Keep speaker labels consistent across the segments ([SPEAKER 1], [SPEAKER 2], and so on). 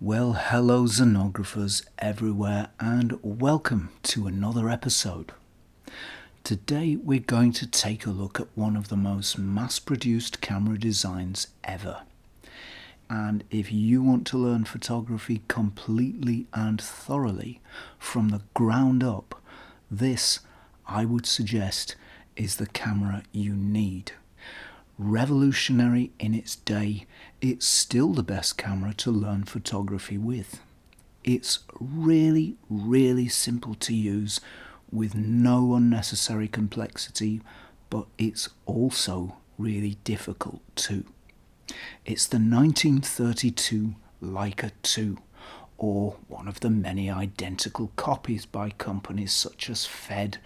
[SPEAKER 1] Well, hello xenographers everywhere and welcome to another episode. Today we're going to take a look at one of the most mass-produced camera designs ever. And if you want to learn photography completely and thoroughly from the ground up, this, I would suggest, is the camera you need. Revolutionary in its day, it's still the best camera to learn photography with. It's really simple to use with no unnecessary complexity, but it's also really difficult too. It's the 1932 Leica 2, or one of the many identical copies by companies such as Fed,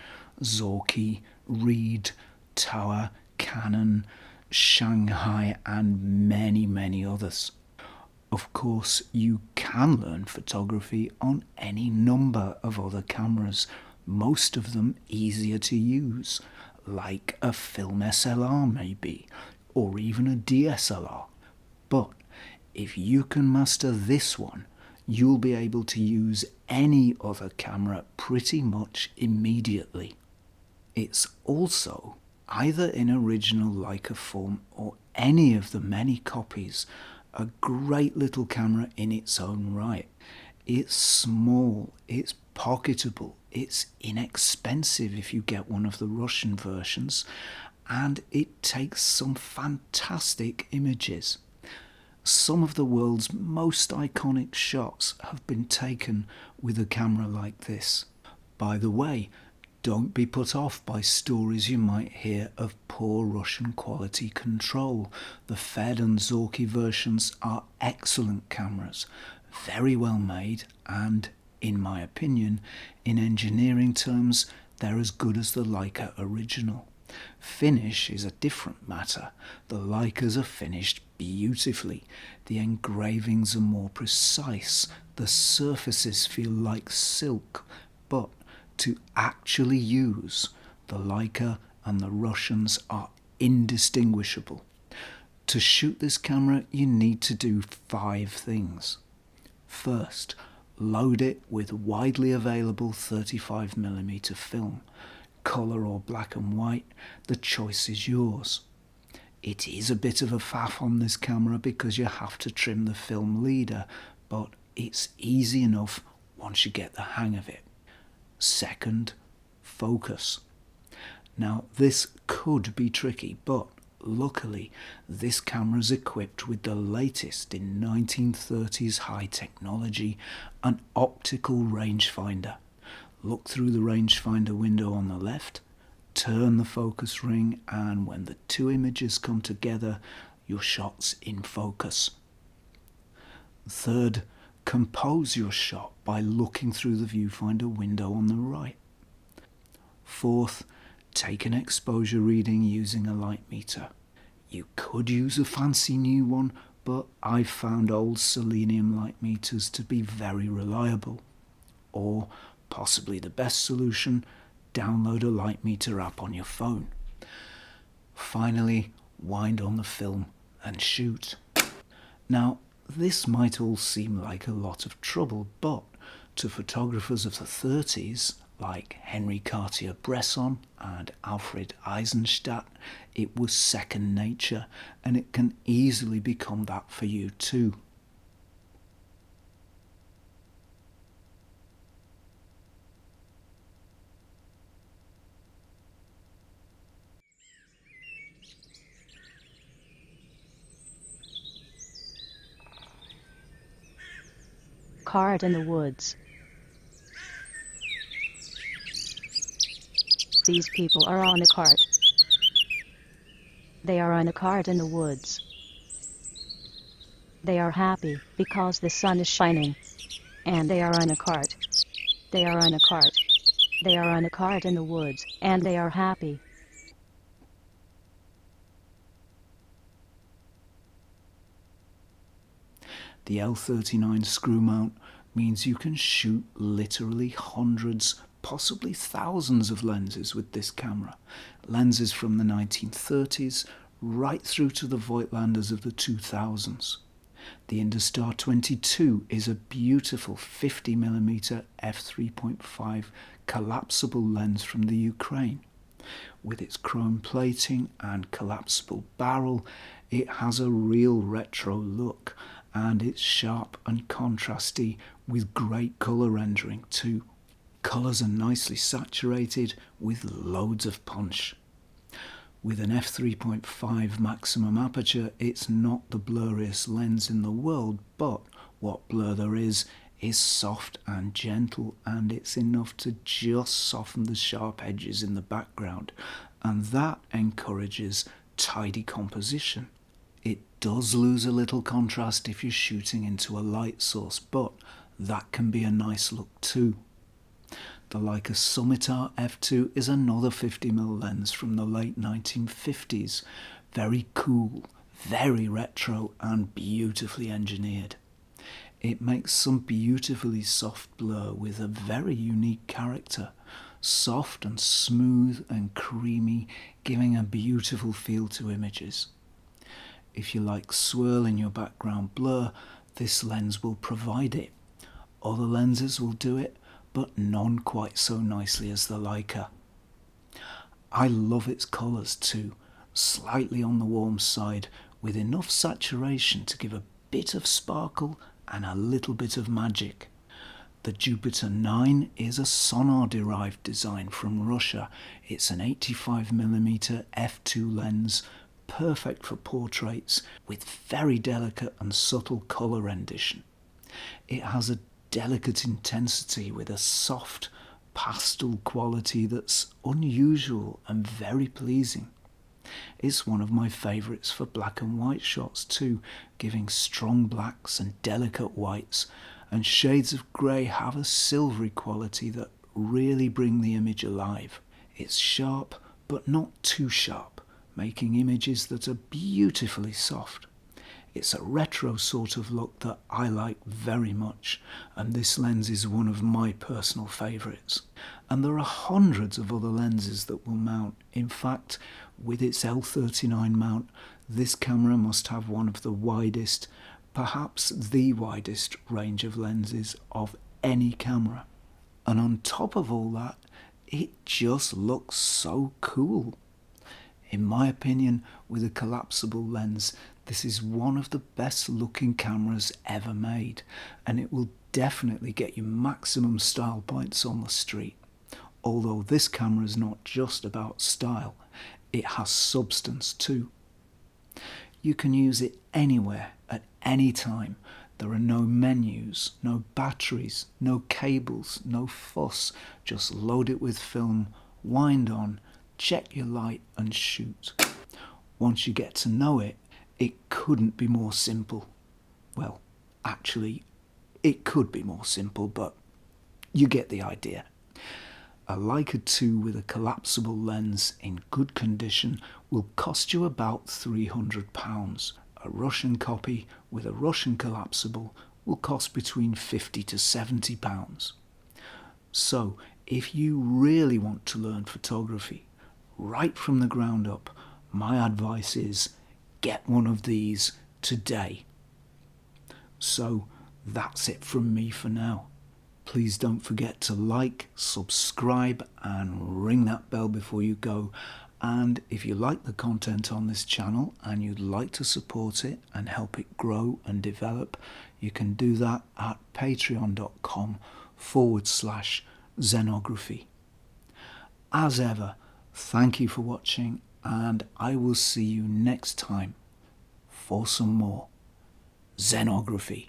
[SPEAKER 1] Zorki, Reed, Tower, Canon, Shanghai and many others. Of course, you can learn photography on any number of other cameras, most of them easier to use, like a film SLR maybe, or even a DSLR. But if you can master this one, you'll be able to use any other camera pretty much immediately. It's also either in original Leica form or any of the many copies, a great little camera in its own right. It's small, it's pocketable, it's inexpensive if you get one of the Russian versions, and it takes some fantastic images. Some of the world's most iconic shots have been taken with a camera like this. By the way, don't be put off by stories you might hear of poor Russian quality control. The Fed and Zorki versions are excellent cameras, very well made, and, in my opinion, in engineering terms, they're as good as the Leica original. Finish is a different matter. The Leicas are finished beautifully. The engravings are more precise. The surfaces feel like silk, but to actually use, the Leica and the Russians are indistinguishable. To shoot this camera, you need to do 5 things. First, load it with widely available 35mm film. Colour or black and white, the choice is yours. It is a bit of a faff on this camera because you have to trim the film leader, but it's easy enough once you get the hang of it. Second, focus. Now this could be tricky, but luckily this camera is equipped with the latest in 1930s high technology, an optical rangefinder. Look through the rangefinder window on the left, turn the focus ring, and when the 2 images come together, your shot's in focus. Third, compose your shot by looking through the viewfinder window on the right. Fourth, take an exposure reading using a light meter. You could use a fancy new one, but I've found old selenium light meters to be very reliable. Or, possibly the best solution, download a light meter app on your phone. Finally, wind on the film and shoot. Now, this might all seem like a lot of trouble, but to photographers of the 30s, like Henri Cartier-Bresson and Alfred Eisenstadt, it was second nature, and it can easily become that for you too.
[SPEAKER 2] Cart in the woods. These people are on a cart. They are on a cart in the woods. They are happy because the sun is shining. And they are on a cart. They are on a cart. They are on a cart in the woods, and they are happy.
[SPEAKER 1] The L39 screw mount means you can shoot literally hundreds, possibly thousands of lenses with this camera. Lenses from the 1930s right through to the Voigtlanders of the 2000s. The Industar 22 is a beautiful 50mm f3.5 collapsible lens from the Ukraine. With its chrome plating and collapsible barrel, it has a real retro look, and it's sharp and contrasty with great colour rendering too. Colours are nicely saturated with loads of punch. With an f3.5 maximum aperture, it's not the blurriest lens in the world, but what blur there is soft and gentle, and it's enough to just soften the sharp edges in the background, and that encourages tidy composition. It does lose a little contrast if you're shooting into a light source, but that can be a nice look too. The Leica Summitar f2 is another 50mm lens from the late 1950s. Very cool, very retro, and beautifully engineered. It makes some beautifully soft blur with a very unique character. Soft and smooth and creamy, giving a beautiful feel to images. If you like swirl in your background blur, this lens will provide it. Other lenses will do it, but none quite so nicely as the Leica. I love its colours too, slightly on the warm side, with enough saturation to give a bit of sparkle and a little bit of magic. The Jupiter 9 is a sonar-derived design from Russia. It's an 85mm f2 lens, perfect for portraits, with very delicate and subtle colour rendition. It has a delicate intensity with a soft pastel quality that's unusual and very pleasing. It's one of my favourites for black and white shots too, giving strong blacks and delicate whites, and shades of grey have a silvery quality that really bring the image alive. It's sharp but not too sharp, making images that are beautifully soft. It's a retro sort of look that I like very much, and this lens is one of my personal favourites. And there are hundreds of other lenses that will mount. In fact, with its L39 mount, this camera must have one of the widest, perhaps the widest range of lenses of any camera. And on top of all that, it just looks so cool. In my opinion, with a collapsible lens, this is one of the best looking cameras ever made, and it will definitely get you maximum style points on the street. Although this camera is not just about style, it has substance too. You can use it anywhere, at any time. There are no menus, no batteries, no cables, no fuss. Just load it with film, wind on, check your light and shoot. Once you get to know it, it couldn't be more simple. Well, actually, it could be more simple, but you get the idea. A Leica 2 with a collapsible lens in good condition will cost you about £300. A Russian copy with a Russian collapsible will cost between £50 to £70. So, if you really want to learn photography, right from the ground up, my advice is get one of these today. So that's it from me for now. Please don't forget to like, subscribe and ring that bell before you go. And if you like the content on this channel and you'd like to support it and help it grow and develop, you can do that at patreon.com/Zenography. As ever, thank you for watching, and I will see you next time for some more Zenography.